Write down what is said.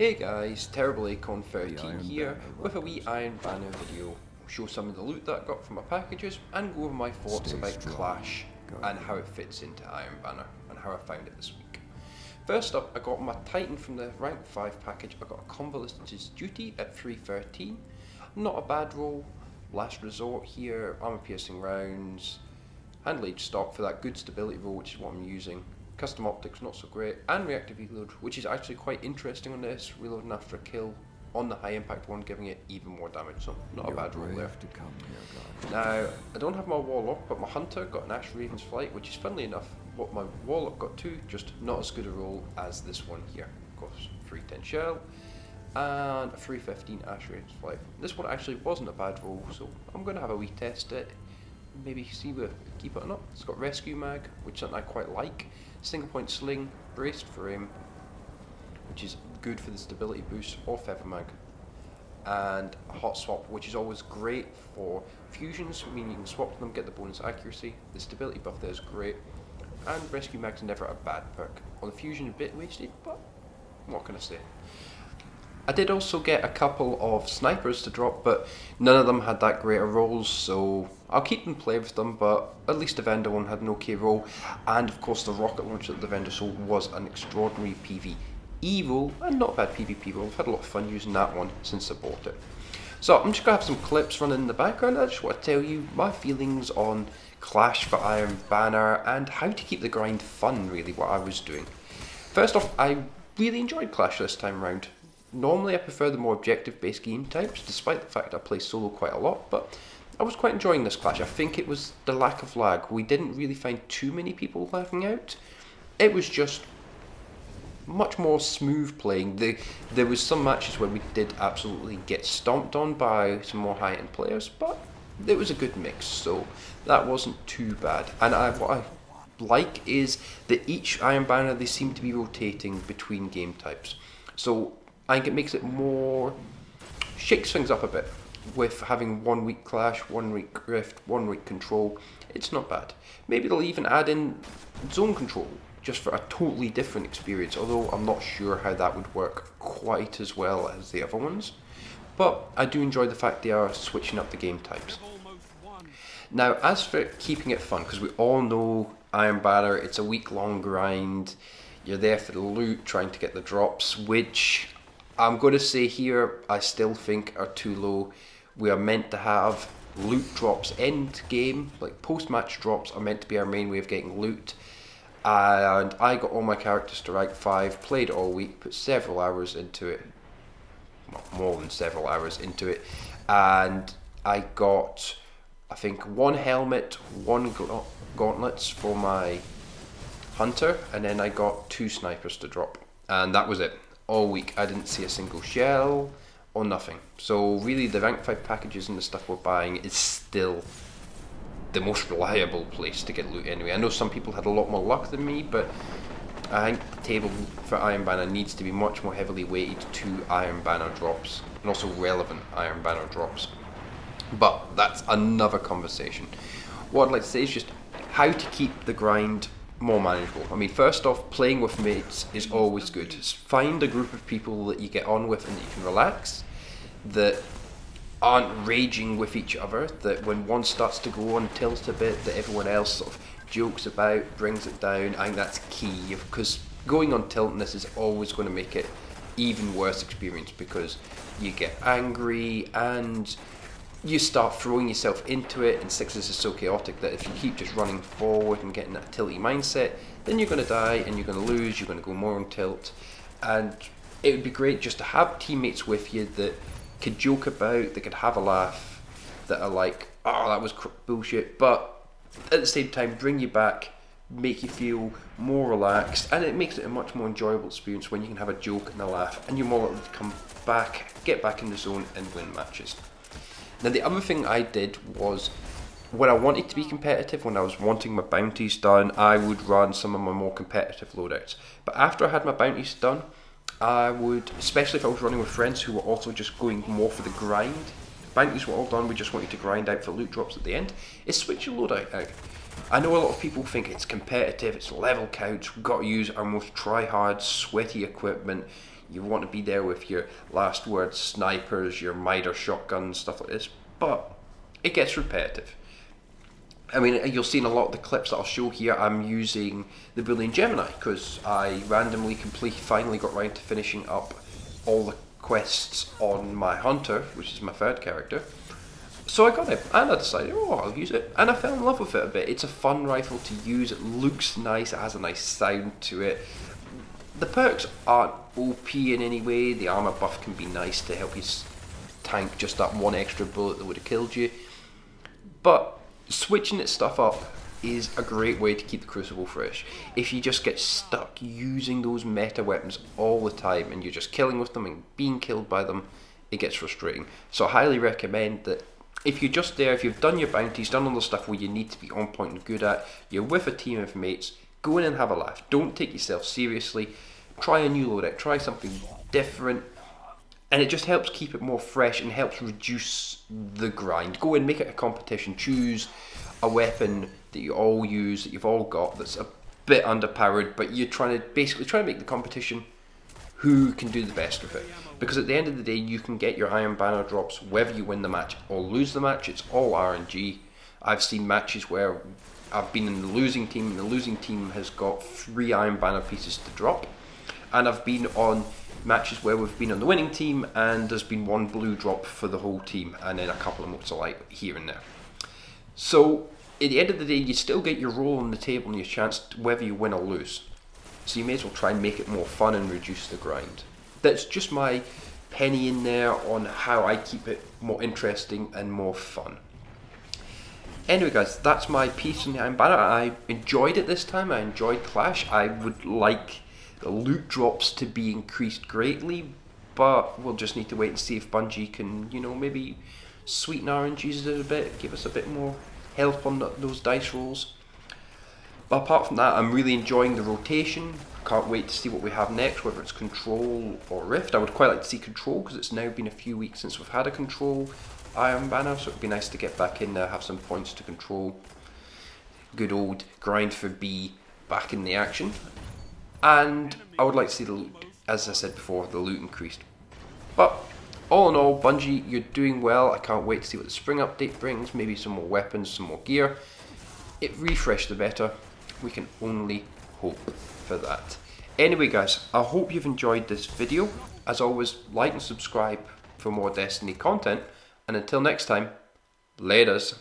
Hey guys, Terrible Acorn 13 here with a wee Iron Banner video. I'll show some of the loot that I got from my packages and go over my thoughts about Clash and how it fits into Iron Banner and how I found it this week. First up, I got my Titan from the rank 5 package. I got a Convalescent's Duty at 313. Not a bad roll. Last Resort here, armor piercing rounds, handle age stock for that good stability roll, which is what I'm using. Custom optics not so great, and reactive reload, which is actually quite interesting on this, reloading after a kill on the high impact one, giving it even more damage, so not a bad roll there. Now, I don't have my Warlock, but my Hunter got an Ash Raven's Flight, which is funnily enough what my Warlock got too, just not as good a roll as this one here. Of course, 310 Shell, and a 315 Ash Raven's Flight. This one actually wasn't a bad roll, so I'm going to have a wee test it, maybe see where keep it or not. It's got Rescue Mag, which is something I quite like. Single point sling, braced frame, which is good for the stability boost, or feather mag, and a hot swap, which is always great for fusions, meaning you can swap them, get the bonus accuracy. The stability buff there is great, and rescue mag's never a bad perk. On the fusion, a bit wasted, but what can I say? I did also get a couple of snipers to drop, but none of them had that great of rolls, so I'll keep them, play with them, but at least the vendor one had an okay roll. And of course the rocket launcher that the vendor sold was an extraordinary PvE roll, and not a bad PvP roll. I've had a lot of fun using that one since I bought it. So I'm just going to have some clips running in the background. I just want to tell you my feelings on Clash for Iron Banner, and how to keep the grind fun, really, what I was doing. First off, I really enjoyed Clash this time round. Normally I prefer the more objective based game types, despite the fact I play solo quite a lot, but I was quite enjoying this Clash. I think it was the lack of lag. We didn't really find too many people lagging out. It was just much more smooth playing. There was some matches where we did absolutely get stomped on by some more high end players, but it was a good mix, so that wasn't too bad. And what I like is that each Iron Banner, they seem to be rotating between game types. So I think it makes it more, shakes things up a bit with having 1 week Clash, 1 week Rift, 1 week Control. It's not bad. Maybe they'll even add in Zone Control just for a totally different experience, although I'm not sure how that would work quite as well as the other ones. But I do enjoy the fact they are switching up the game types. Now, as for keeping it fun, because we all know Iron Banner, it's a week-long grind. You're there for the loot, trying to get the drops, which I'm going to say here, I still think are too low. We are meant to have loot drops end game, like post-match drops are meant to be our main way of getting loot. And I got all my characters to rank 5, played all week, put several hours into it, well, more than several hours into it, and I got, I think, 1 helmet, 1 gauntlets for my Hunter, and then I got 2 snipers to drop, and that was it. All week I didn't see a single shell or nothing. So really the rank 5 packages and the stuff we're buying is still the most reliable place to get loot anyway. I know some people had a lot more luck than me, but I think the table for Iron Banner needs to be much more heavily weighted to Iron Banner drops, and also relevant Iron Banner drops. But that's another conversation. What I'd like to say is just how to keep the grind more manageable. I mean, first off, playing with mates is always good. Find a group of people that you get on with and that you can relax, that aren't raging with each other, that when one starts to go on tilt a bit, that everyone else sort of jokes about, brings it down. I think that's key, because going on tilt in this is always going to make it even worse experience, because you get angry and you start throwing yourself into it, and Sixes is so chaotic that if you keep just running forward and getting that tilty mindset, then you're going to die and you're going to lose, you're going to go more on tilt. And it would be great just to have teammates with you that could joke about, that could have a laugh, that are like, oh, that was bullshit, but at the same time bring you back, make you feel more relaxed, and it makes it a much more enjoyable experience when you can have a joke and a laugh, and you're more likely to come back, get back in the zone and win matches. Now the other thing I did was, when I wanted to be competitive, when I was wanting my bounties done, I would run some of my more competitive loadouts. But after I had my bounties done, I would, especially if I was running with friends who were also just going more for the grind, bounties were all done, we just wanted to grind out for loot drops at the end, is switch your loadout out. I know a lot of people think it's competitive, it's level counts, we've got to use our most try-hard, sweaty equipment, You want to be there with your last word snipers, your miter shotguns, stuff like this, but it gets repetitive. I mean, you'll see in a lot of the clips that I'll show here, I'm using the Boolean Gemini because I randomly finally got around to finishing up all the quests on my Hunter, which is my third character. So I got it, and I decided, oh, I'll use it, and I fell in love with it a bit. It's a fun rifle to use, it looks nice, it has a nice sound to it. The perks aren't OP in any way, the armor buff can be nice to help you tank just that one extra bullet that would have killed you. But switching its stuff up is a great way to keep the Crucible fresh. If you just get stuck using those meta weapons all the time and you're just killing with them and being killed by them, it gets frustrating. So I highly recommend that if you're just there, if you've done your bounties, done all the stuff where you need to be on point and good at, you're with a team of mates, go in and have a laugh. Don't take yourself seriously. Try a new loadout, try something different. And it just helps keep it more fresh and helps reduce the grind. Go and make it a competition. Choose a weapon that you all use, that you've all got, that's a bit underpowered, but you're basically trying to make the competition who can do the best with it. Because at the end of the day, you can get your Iron Banner drops whether you win the match or lose the match. It's all RNG. I've seen matches where I've been in the losing team, and the losing team has got 3 Iron Banner pieces to drop. And I've been on matches where we've been on the winning team and there's been 1 blue drop for the whole team and then a couple of motes of light here and there. So at the end of the day, you still get your role on the table and your chance whether you win or lose. So you may as well try and make it more fun and reduce the grind. That's just my penny in there on how I keep it more interesting and more fun. Anyway guys, that's my piece on the Iron Banner. I enjoyed it this time, I enjoyed Clash. I would like the loot drops to be increased greatly, but we'll just need to wait and see if Bungie can, you know, maybe sweeten RNGs a bit, give us a bit more help on those dice rolls. But apart from that, I'm really enjoying the rotation. Can't wait to see what we have next, whether it's Control or Rift. I would quite like to see Control because it's now been a few weeks since we've had a Control Iron Banner, so it'd be nice to get back in there, have some points to control. Good old grind for B back in the action. And I would like to see the loot, as I said before, the loot increased. But all in all, Bungie, you're doing well. I can't wait to see what the spring update brings. Maybe some more weapons, some more gear. It refreshed the beta. We can only hope for that. Anyway guys, I hope you've enjoyed this video. As always, like and subscribe for more Destiny content. And until next time, laters.